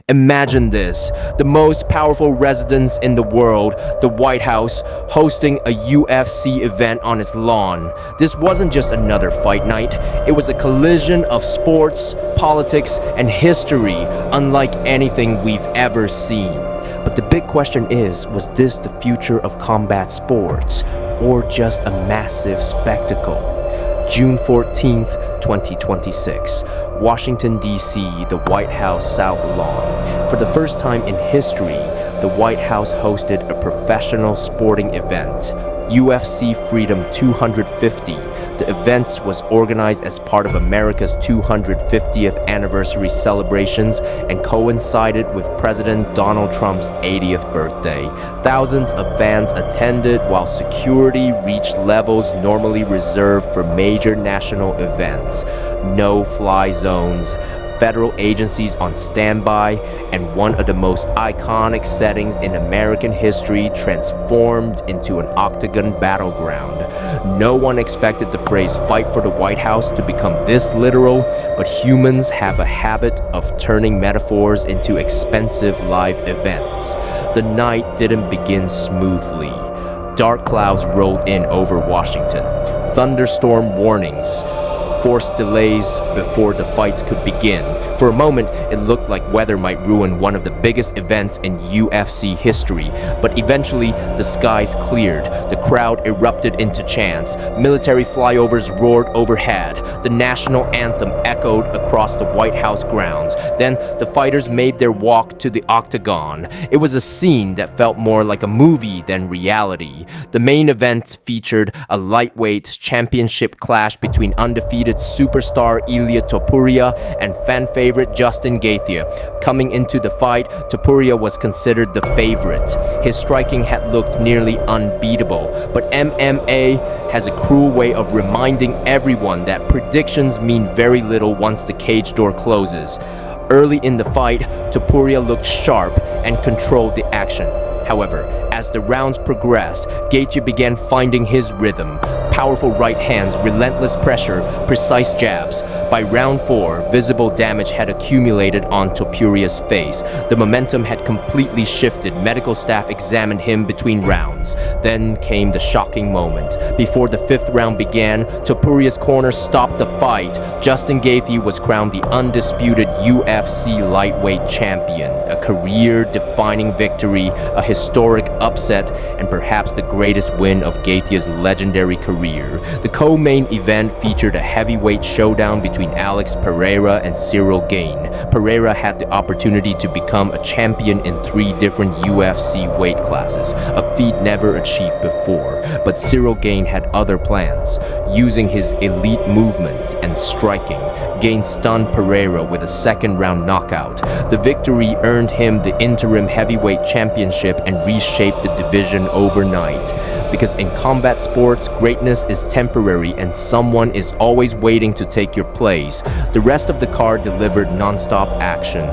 Imagine this, the most powerful residence in the world, the White House, hosting a UFC event on its lawn. This wasn't just another fight night, it was a collision of sports, politics, and history unlike anything we've ever seen. But the big question is, was this the future of combat sports, or just a massive spectacle? June 14th, 2026. Washington, D.C., the White House South Lawn. For the first time in history, the White House hosted a professional sporting event, UFC Freedom 250. The event was organized as part of America's 250th anniversary celebrations and coincided with President Donald Trump's 80th birthday. Thousands of fans attended while security reached levels normally reserved for major national events. No-fly zones, federal agencies on standby, and one of the most iconic settings in American history transformed into an octagon battleground. No one expected the phrase "fight for the White House" to become this literal, but humans have a habit of turning metaphors into expensive live events. The night didn't begin smoothly. Dark clouds rolled in over Washington. Thunderstorm warnings forced delays before the fights could begin. For a moment, it looked like weather might ruin one of the biggest events in UFC history, but eventually the skies cleared. The crowd erupted into chants. Military flyovers roared overhead. The national anthem echoed across the White House grounds. Then the fighters made their walk to the octagon. It was a scene that felt more like a movie than reality. The main event featured a lightweight championship clash between undefeated superstar Ilia Topuria and fan favorite Justin Gaethje. Coming into the fight, Topuria was considered the favorite. His striking had looked nearly unbeatable, but MMA has a cruel way of reminding everyone that predictions mean very little once the cage door closes. Early in the fight, Topuria looked sharp and controlled the action. However, as the rounds progressed, Gaethje began finding his rhythm. Powerful right hands, relentless pressure, precise jabs. By round 4, visible damage had accumulated on Topuria's face. The momentum had completely shifted. Medical staff examined him between rounds. Then came the shocking moment. Before the 5th round began, Topuria's corner stopped the fight. Justin Gaethje was crowned the undisputed UFC lightweight champion. A career-defining victory, a historic upset, and perhaps the greatest win of Gaethje's legendary career. The co-main event featured a heavyweight showdown between Alex Pereira and Cyril Gane. Pereira had the opportunity to become a champion in 3 different UFC weight classes, a feat never achieved before. But Cyril Gane had other plans. Using his elite movement and striking, Gane stunned Pereira with a 2nd-round knockout. The victory earned him the interim heavyweight championship and reshaped the division overnight. Because in combat sports, greatness is temporary and someone is always waiting to take your place. The rest of the card delivered non-stop action.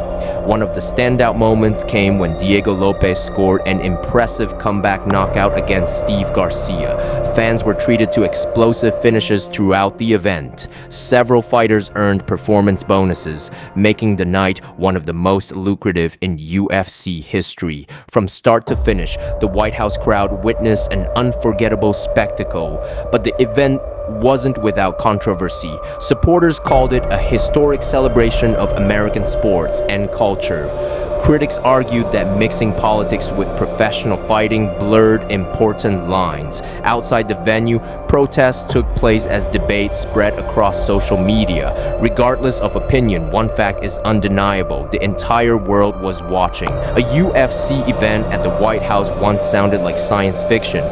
One of the standout moments came when Diego Lopez scored an impressive comeback knockout against Steve Garcia. Fans were treated to explosive finishes throughout the event. Several fighters earned performance bonuses, making the night one of the most lucrative in UFC history. From start to finish, the White House crowd witnessed an unforgettable spectacle. But the event wasn't without controversy. Supporters called it a historic celebration of American sports and culture. Critics argued that mixing politics with professional fighting blurred important lines. Outside the venue, protests took place as debates spread across social media. Regardless of opinion, one fact is undeniable: the entire world was watching. A UFC event at the White House once sounded like science fiction,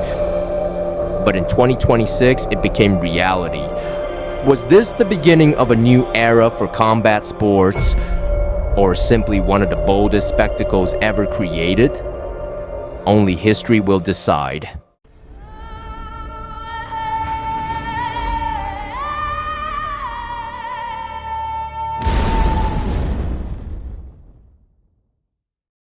but in 2026, it became reality. Was this the beginning of a new era for combat sports, or simply one of the boldest spectacles ever created? Only history will decide.